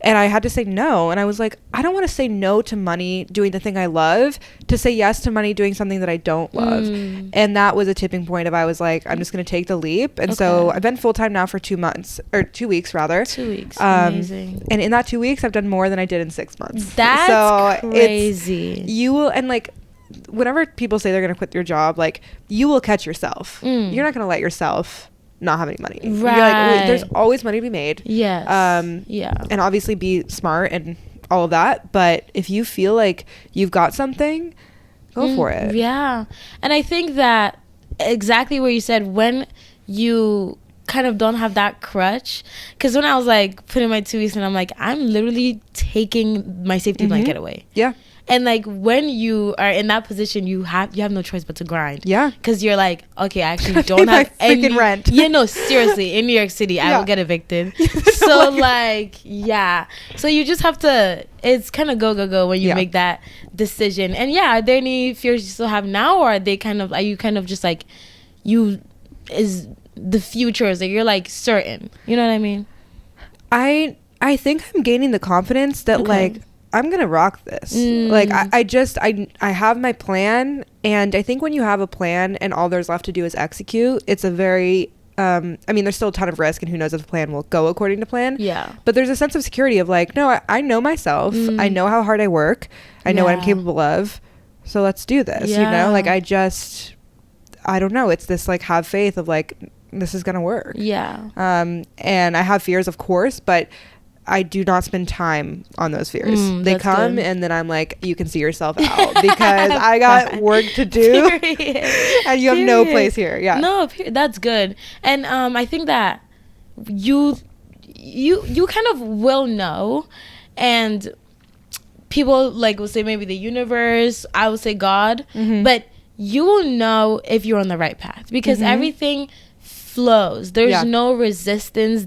And I had to say no. And I was like, I don't want to say no to money doing the thing I love to say yes to money doing something that I don't love. And that was a tipping point of, I was like, I'm just going to take the leap. And so I've been full-time now for 2 months, or 2 weeks rather. 2 weeks. Amazing. And in that 2 weeks, I've done more than I did in 6 months. That's crazy. You will, and like, whenever people say they're going to quit your job, like, you will catch yourself. You're not going to let yourself not have any money. Right. You're like, wait, there's always money to be made. Yes. And obviously be smart and all of that. But if you feel like you've got something, go for it. Yeah. And I think that exactly what you said, when you kind of don't have that crutch, because when I was like putting my 2 weeks in, I'm like, I'm literally taking my safety blanket away. Yeah. And like, when you are in that position, you have no choice but to grind. Yeah. Because you're like, okay, I actually don't have any freaking rent. Yeah, no, seriously, in New York City, I will get evicted. So like, so you just have to, it's kind of go when you make that decision. And are there any fears you still have now, or are you kind of just like, is the future, is like, you're like certain, you know what I mean? I think I'm gaining the confidence that like, I'm gonna rock this. Like, I have my plan, and I think when you have a plan and all there's left to do is execute, it's a very I mean, there's still a ton of risk, and who knows if the plan will go according to plan. But there's a sense of security of like, no, I know myself. I know how hard I work. I know what I'm capable of. So let's do this. You know, like, I don't know. It's this like, have faith of like, this is gonna work. And I have fears, of course, but I do not spend time on those fears. They come good. And then I'm like, you can see yourself out, because I got work to do. And you have no place here. No, that's good. And I think that you kind of will know, and people like will say maybe the universe, I would say God, but you will know if you're on the right path, because everything flows. There's no resistance.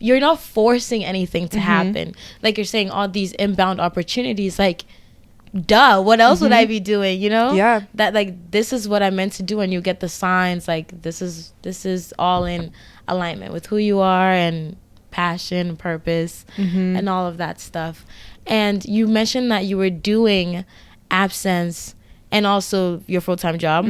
You're not forcing anything to happen. Like you're saying, all these inbound opportunities, like, duh, what else would I be doing, you know? That like, this is what I meant to do, and you get the signs, like, this is all in alignment with who you are, and passion, purpose, and all of that stuff. And you mentioned that you were doing absence and also your full-time job.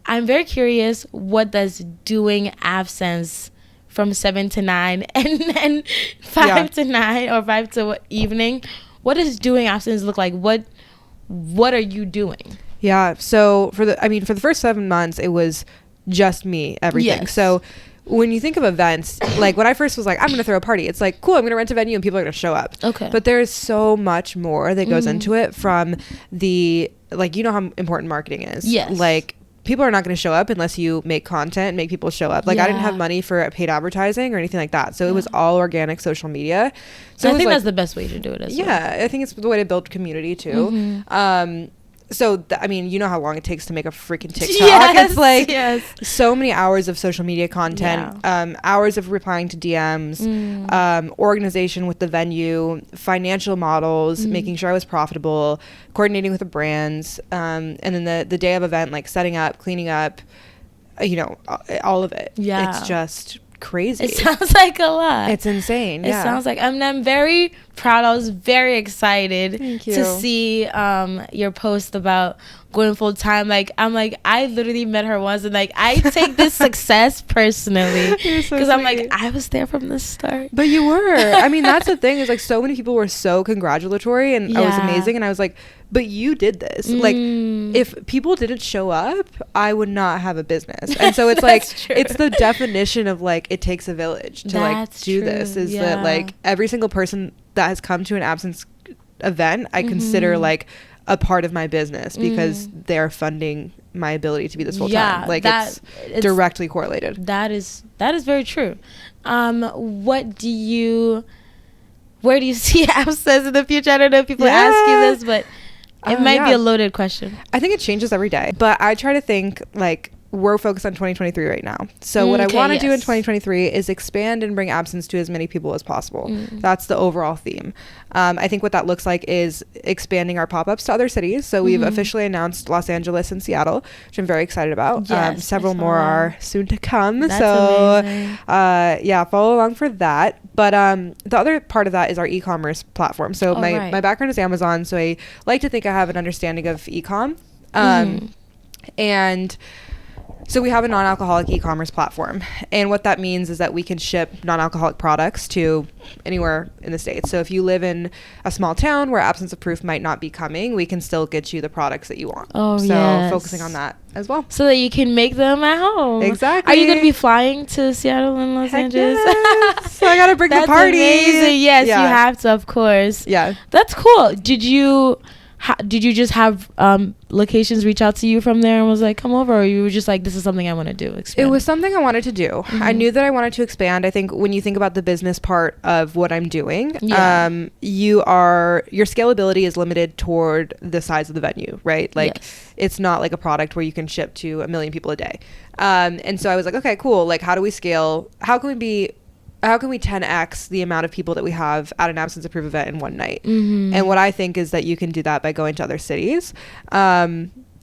I'm very curious, what does doing absence from 7 to 9 and then 5 to 9 or 5 to evening, what does doing absence look like? What are you doing? So for the first 7 months, it was just me, everything. So when you think of events, like when I first was like, I'm gonna throw a party, it's like, cool, I'm gonna rent a venue and people are gonna show up. But there's so much more that goes into it, from the, like, you know how important marketing is. Like, people are not going to show up unless you make content and make people show up. Like, I didn't have money for paid advertising or anything like that. So it was all organic social media. So I think that's the best way to do it as well. I think it's the way to build community too. so I mean, you know how long it takes to make a freaking TikTok. Yes, It's like yes. so many hours of social media content, hours of replying to DMs, organization with the venue, financial models, making sure I was profitable, coordinating with the brands, and then the day of event, like setting up, cleaning up, you know, all of it. Yeah. It's just crazy. It sounds like a lot. It's insane. It sounds like I'm very proud. I was very excited to see your post about going full time. Like I literally met her once, and like I take this success personally because I'm like, I was there from the start. But you were. I mean, that's the thing, is like so many people were so congratulatory, and I was amazing, and I was like, but you did this. Like, if people didn't show up, I would not have a business. And so it's like true. It's the definition of like it takes a village to like do this. Is that like every single person that has come to an absence event, I consider like a part of my business, because they're funding my ability to be this full time. Like it's directly correlated. That is very true. Where do you see absence in the future? I don't know if people ask you this, but it might be a loaded question. I think it changes every day, but I try to think like we're focused on 2023 right now. So what I want to do in 2023 is expand and bring absence to as many people as possible. That's the overall theme. I think what that looks like is expanding our pop-ups to other cities. So we've officially announced Los Angeles and Seattle, which I'm very excited about. Several more are soon to come. That's so amazing. follow along for that. But the other part of that is our e-commerce platform. So my background is Amazon, so I like to think I have an understanding of e-com. And so we have a non-alcoholic e-commerce platform, and what that means is that we can ship non-alcoholic products to anywhere in the States. So if you live in a small town where absence of proof might not be coming, we can still get you the products that you want. Focusing on that as well, so that you can make them at home. Exactly. Are you going to be flying to Seattle and Los Angeles? Yes. So I got to bring the party. Amazing. Yes, you have to, of course. Yeah, that's cool. Did you just have locations reach out to you from there and was like, come over, or you were just like, this is something I want to do? It was something I wanted to do. I knew that I wanted to expand. I think when you think about the business part of what I'm doing, your scalability is limited toward the size of the venue, right? Like it's not like a product where you can ship to 1 million people a day. And so I was like, okay, cool. Like, how do we scale? How can we 10x the amount of people that we have at an absence of proof event in one night? And what I think is that you can do that by going to other cities.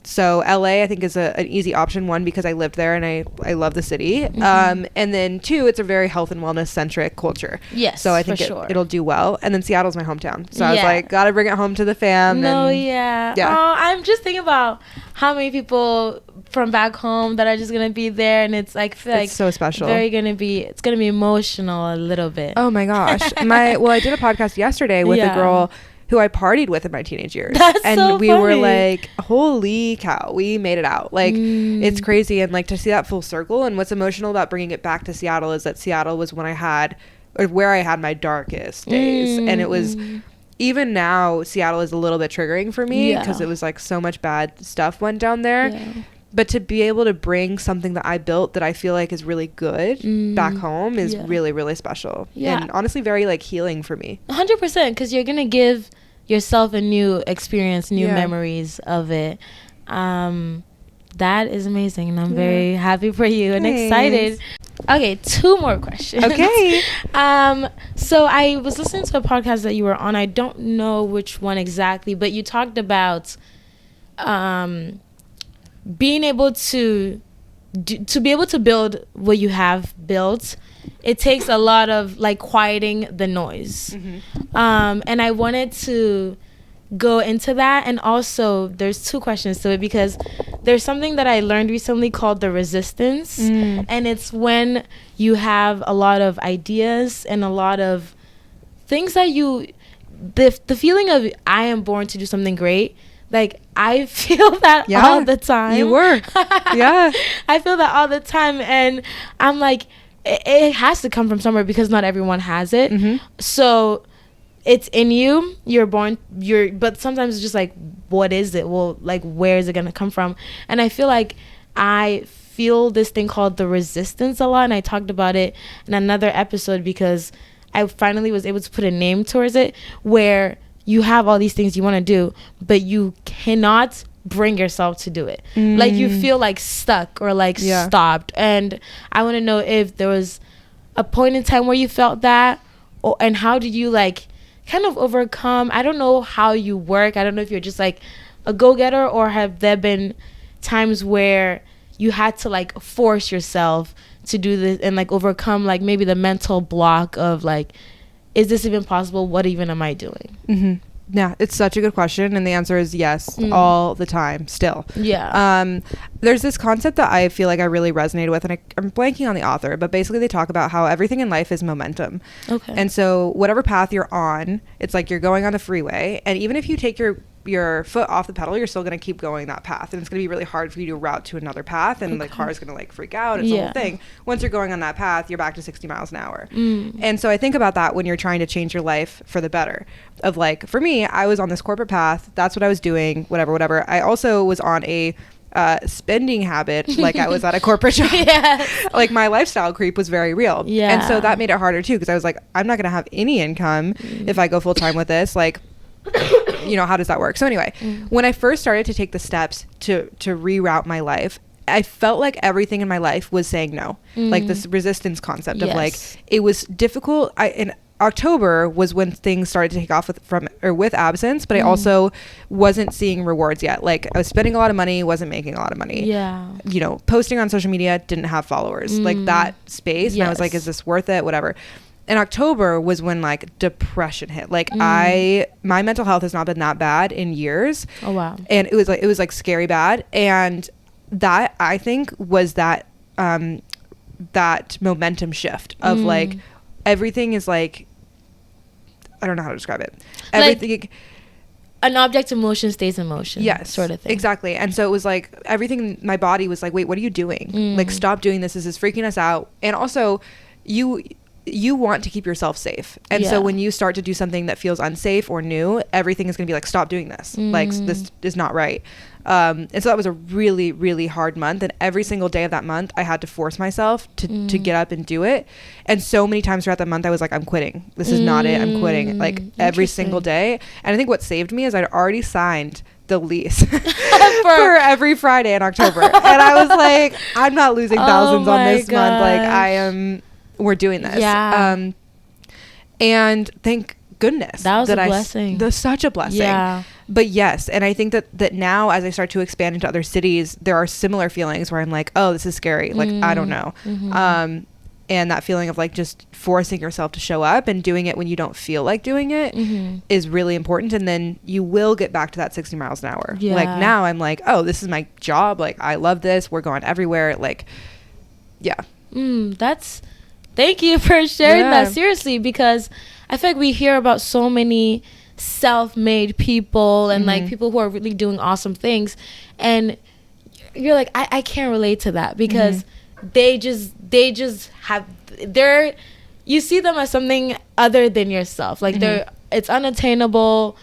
So LA, I think, is an easy option. One, because I lived there and I love the city. And then two, it's a very health and wellness centric culture. Yes, so I think it'll do well. And then Seattle's my hometown. So I was like, gotta bring it home to the fam. Oh, I'm just thinking about how many people from back home that are just gonna be there, and it's like it's so special. It's gonna be emotional a little bit. Oh my gosh. I did a podcast yesterday with a girl who I partied with in my teenage years. And we were like, holy cow, we made it out. Like, it's crazy. And like to see that full circle. And what's emotional about bringing it back to Seattle is that Seattle was where I had my darkest days. And it was, even now, Seattle is a little bit triggering for me because it was like so much bad stuff went down there. Yeah. But to be able to bring something that I built that I feel like is really good back home is really, really special. Yeah. And honestly, very like healing for me. 100%, because you're going to give yourself a new experience, new memories of it. That is amazing, and I'm very happy for you and excited. Okay, 2 more questions. Okay. So I was listening to a podcast that you were on. I don't know which one exactly, but you talked about being able to be able to build what you have built. It takes a lot of like quieting the noise. And I wanted to go into that, and also there's 2 questions to it, because there's something that I learned recently called the resistance, and it's when you have a lot of ideas and a lot of things that the feeling of I am born to do something great. Like, I feel that all the time. You were. Yeah. I feel that all the time. And I'm like, it has to come from somewhere, because not everyone has it. So it's in you. You're born. But sometimes it's just like, what is it? Well, like, where is it going to come from? And I feel like I feel this thing called the resistance a lot. And I talked about it in another episode, because I finally was able to put a name towards it, where you have all these things you want to do, but you cannot bring yourself to do it. Like you feel like stuck or like stopped. And I want to know if there was a point in time where you felt that, and how did you like kind of overcome? I don't know how you work. I don't know if you're just like a go-getter, or have there been times where you had to like force yourself to do this and like overcome like maybe the mental block of like, is this even possible? What even am I doing? Yeah, it's such a good question, and the answer is yes, all the time still. Yeah. There's this concept that I feel like I really resonated with, and I'm blanking on the author, but basically they talk about how everything in life is momentum. Okay. And so whatever path you're on, it's like you're going on the freeway, and even if you take your foot off the pedal, you're still going to keep going that path, and it's going to be really hard for you to route to another path, and the car is going to like freak out. It's a whole thing. Once you're going on that path, you're back to 60 miles an hour. And so I think about that when you're trying to change your life for the better. Of like, for me, I was on this corporate path, that's what I was doing, whatever. I also was on a spending habit, like I was at a corporate job. Like my lifestyle creep was very real. And so that made it harder too, because I was like, I'm not going to have any income if I go full time with this. Like, you know, how does that work? So anyway, when I first started to take the steps to reroute my life, I felt like everything in my life was saying no. Like this resistance concept of like, it was difficult. In October was when things started to take off with absence, but I also wasn't seeing rewards yet. Like I was spending a lot of money, wasn't making a lot of money. You know, posting on social media, didn't have followers, like that space. And I was like, is this worth it? Whatever. And October was when like depression hit. Like my mental health has not been that bad in years. Oh wow. And it was like scary bad. And that, I think, was that that momentum shift of like everything is like, I don't know how to describe it. Everything, like, an object in motion stays in motion. Yes, sort of thing. Exactly. And so it was like everything, my body was like, wait, what are you doing? Like, stop doing this. This is freaking us out. And also you want to keep yourself safe. And so when you start to do something that feels unsafe or new, everything is going to be like, stop doing this. Like, this is not right. And so that was a really, really hard month. And every single day of that month, I had to force myself to get up and do it. And so many times throughout that month, I was like, I'm quitting. This is not it. I'm quitting. Like every single day. And I think what saved me is I'd already signed the lease for every Friday in October. And I was like, I'm not losing thousands on this month. Like we're doing this. And thank goodness that was a blessing. That's such a blessing. But yes, and I think that now as I start to expand into other cities, there are similar feelings where I'm like, oh, this is scary. Like, I don't know. And that feeling of like just forcing yourself to show up and doing it when you don't feel like doing it is really important. And then you will get back to that 60 miles an hour. Like now I'm like, oh, this is my job. Like, I love this. We're going everywhere. Like, thank you for sharing that, seriously, because I feel like we hear about so many self-made people and like people who are really doing awesome things, and you're like, I can't relate to that, because they just have you see them as something other than yourself. Like it's unattainable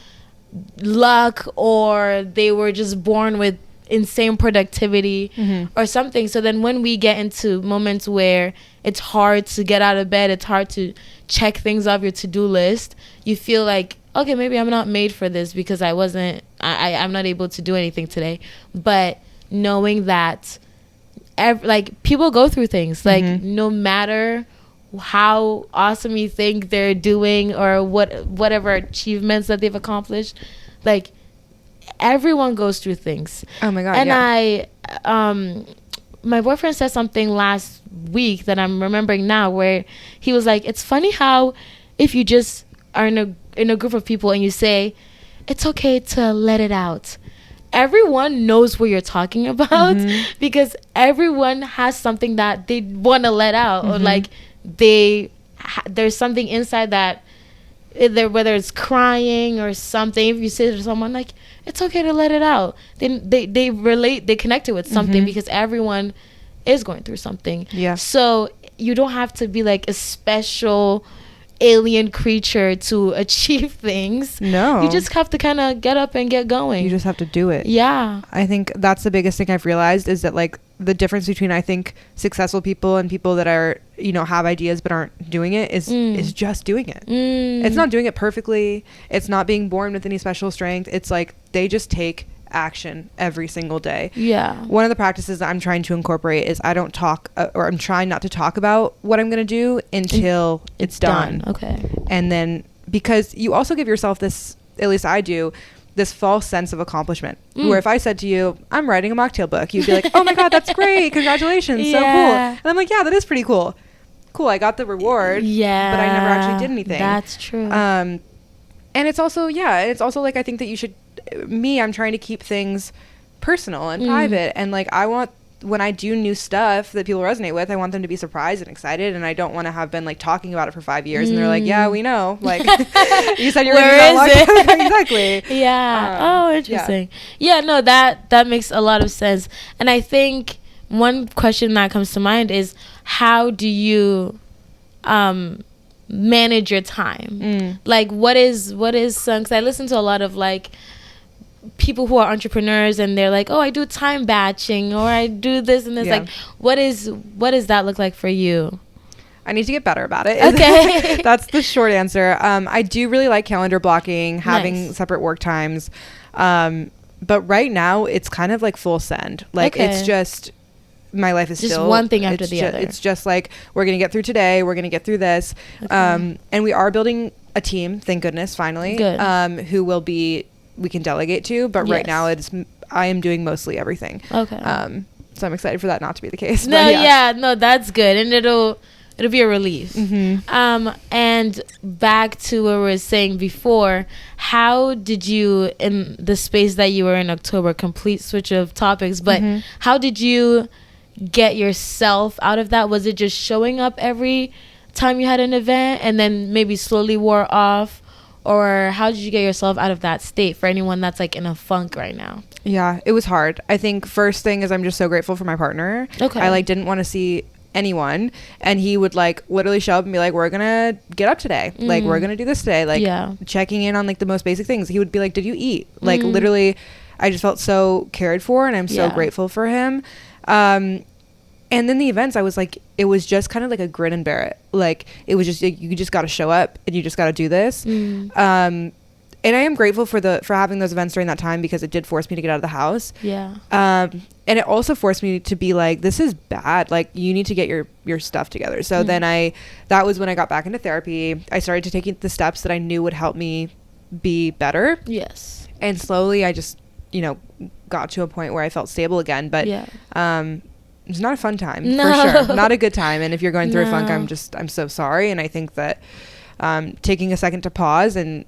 luck, or they were just born with insane productivity or something. So then when we get into moments where it's hard to get out of bed, it's hard to check things off your to-do list, you feel like, okay, maybe I'm not made for this because I'm not able to do anything today. But knowing that like people go through things, like no matter how awesome you think they're doing or whatever achievements that they've accomplished, like everyone goes through things. Oh my God. And my boyfriend said something last week that I'm remembering now, where he was like, it's funny how if you just are in a group of people and you say it's okay to let it out, everyone knows what you're talking about, because everyone has something that they want to let out, or like there's something inside that, whether it's crying or something. If you say to someone like, it's okay to let it out, then they relate, they connect it with something, because everyone is going through something. So you don't have to be like a special alien creature to achieve things. No, you just have to kind of get up and get going. You just have to do it. I think that's the biggest thing I've realized, is that like the difference between, I think, successful people and people that are, you know, have ideas but aren't doing it is just doing it. It's not doing it perfectly. It's not being born with any special strength. It's like they just take action every single day. Yeah. One of the practices that I'm trying to incorporate is I don't talk or I'm trying not to talk about what I'm going to do until it's done. Okay. And then, because you also give yourself this, at least I do, this false sense of accomplishment, where if I said to you, I'm writing a mocktail book, you'd be like, oh my God, that's great. Congratulations. So cool. And I'm like, yeah, that is pretty cool. Cool. I got the reward. Yeah. But I never actually did anything. That's true. And it's also, it's also like, I think that you should, I'm trying to keep things personal and private. And like, I want, when I do new stuff that people resonate with, I want them to be surprised and excited. And I don't want to have been like talking about it for 5 years. And they're like, yeah, we know. Like, you said you were Where is it? Exactly. Yeah. Interesting. Yeah, no, that makes a lot of sense. And I think one question that comes to mind is, how do you manage your time? Like, what is some, because I listen to a lot of like people who are entrepreneurs, and they're like, oh, I do time batching, or I do this and this. Like, what does that look like for you? I need to get better about it. Okay. That's the short answer. I do really like calendar blocking, having separate work times. But right now it's kind of like full send. Like, it's just, my life is just still one thing after the other. It's just like, we're going to get through today. We're going to get through this. And we are building a team, thank goodness, finally, who will be, we can delegate to, but right now I am doing mostly everything. Okay. So I'm excited for that not to be the case. No, that's good. And it'll be a relief. And back to what we were saying before, how did you, in the space that you were in October, complete switch of topics, but how did you get yourself out of that? Was it just showing up every time you had an event and then maybe slowly wore off? Or how did you get yourself out of that state, for anyone that's like in a funk right now? Yeah, it was hard. I think first thing is I'm just so grateful for my partner. Okay. I like didn't want to see anyone, and he would like literally show up and be like, we're gonna get up today, like we're gonna do this today, like checking in on like the most basic things. He would be like, did you eat? Like literally, I just felt so cared for, and I'm so grateful for him. And then the events, I was like, it was just kind of like a grin and bear it. Like, it was just, you just got to show up and you just got to do this. And I am grateful for having those events during that time, because it did force me to get out of the house. Yeah. And it also forced me to be like, this is bad. Like, you need to get your stuff together. So then that was when I got back into therapy. I started to take the steps that I knew would help me be better. Yes. And slowly I just, got to a point where I felt stable again. But, it's not a fun time, for sure. Not a good time. And if you're going through a funk, I'm so sorry. And I think that taking a second to pause, and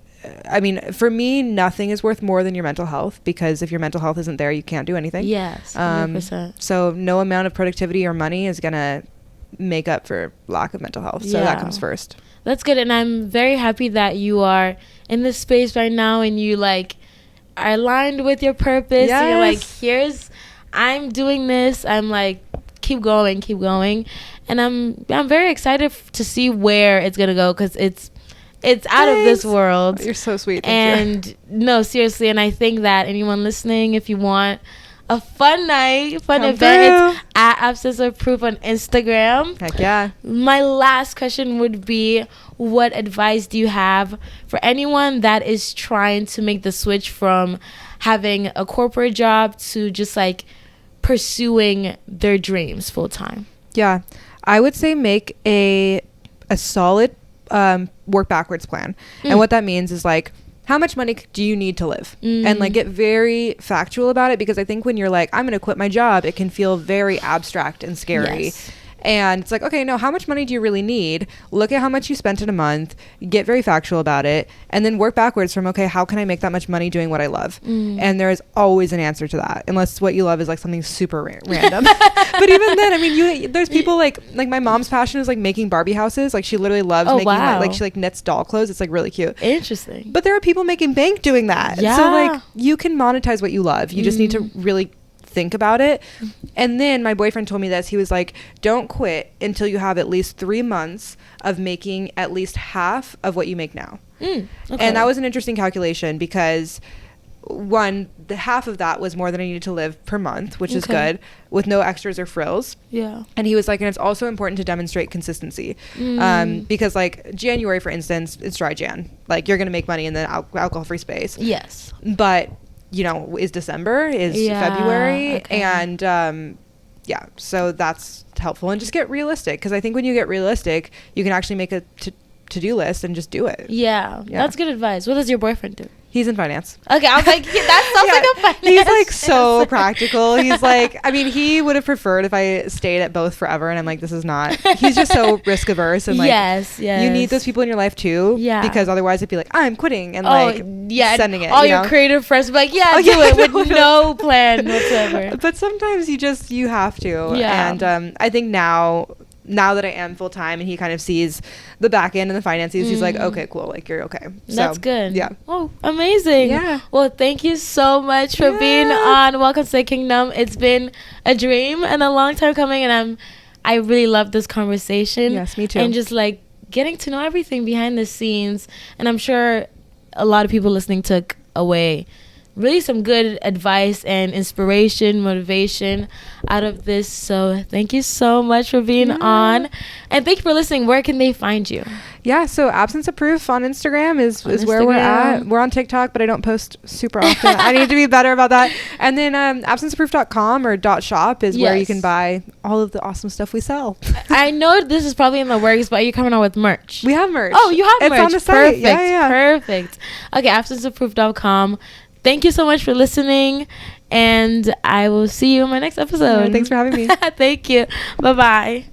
I mean, for me, nothing is worth more than your mental health, because if your mental health isn't there, you can't do anything. Yes, 100%. So no amount of productivity or money is going to make up for lack of mental health. So that comes first. That's good. And I'm very happy that you are in this space right now, and you like are aligned with your purpose. Yes. You're like, I'm doing this. I'm like, keep going. And I'm very excited to see where it's going to go, because it's out of this world. You're so sweet. Thank you. No, seriously. And I think that anyone listening, if you want a fun event, it's at Absence of Proof on Instagram. Heck yeah. My last question would be, what advice do you have for anyone that is trying to make the switch from having a corporate job to just like pursuing their dreams full time? Yeah, I would say make a solid work backwards plan. And what that means is like, how much money do you need to live? And like, get very factual about it, because I think when you're like, I'm going to quit my job, it can feel very abstract and scary. Yes. And it's like, okay, no, how much money do you really need? Look at how much you spent in a month, get very factual about it, and then work backwards from, okay, how can I make that much money doing what I love? And there is always an answer to that, unless what you love is like something super random. But even then, I mean, there's people like my mom's passion is like making Barbie houses. Like, she literally loves making like she like knits doll clothes. It's like really cute. Interesting. But there are people making bank doing that. Yeah. So like, you can monetize what you love. You just need to really think about it. And then my boyfriend told me this. He was like, don't quit until you have at least 3 months of making at least half of what you make now. Okay. And that was an interesting calculation, because the half of that was more than I needed to live per month, which is good, with no extras or frills. Yeah. And he was like, and it's also important to demonstrate consistency, because like January, for instance, it's dry Jan. Like, you're going to make money in the alcohol-free space. Yes. But is December, is February. Okay. And yeah, so that's helpful. And just get realistic, because I think when you get realistic, you can actually make a to-do list and just do it. Yeah, that's good advice. What does your boyfriend do? He's in finance. Okay, I was like, that sounds like a finance. He's like so practical. He's like, I mean, he would have preferred if I stayed at both forever. And I'm like, this is not. He's just so risk averse. And like, yes. You need those people in your life too. Yeah. Because otherwise it'd be like, I'm quitting and sending it. All your creative friends would be like, do it with no plan whatsoever. But sometimes you have to. Yeah. And I think now that I am full time and he kind of sees the back end and the finances, he's like, okay, cool, like you're okay. So, that's good. Yeah. Oh, amazing. Yeah. Well, thank you so much for being on Welcome to the Kingdom. It's been a dream and a long time coming, and I really love this conversation. Yes, me too. And just like getting to know everything behind the scenes, and I'm sure a lot of people listening took away really some good advice and inspiration, motivation out of this. So thank you so much for being on, and thank you for listening. Where can they find you? Yeah, so Absence of Proof on Instagram is where we're at. We're on TikTok, but I don't post super often. I need to be better about that. And then absenceofproof.com or .shop is where you can buy all of the awesome stuff we sell. I know this is probably in the works, but you're coming out with merch. We have merch. Oh, you have merch. It's on the site. Perfect. Perfect. Okay, absenceofproof.com. Thank you so much for listening, and I will see you in my next episode. Thanks for having me. Thank you. Bye-bye.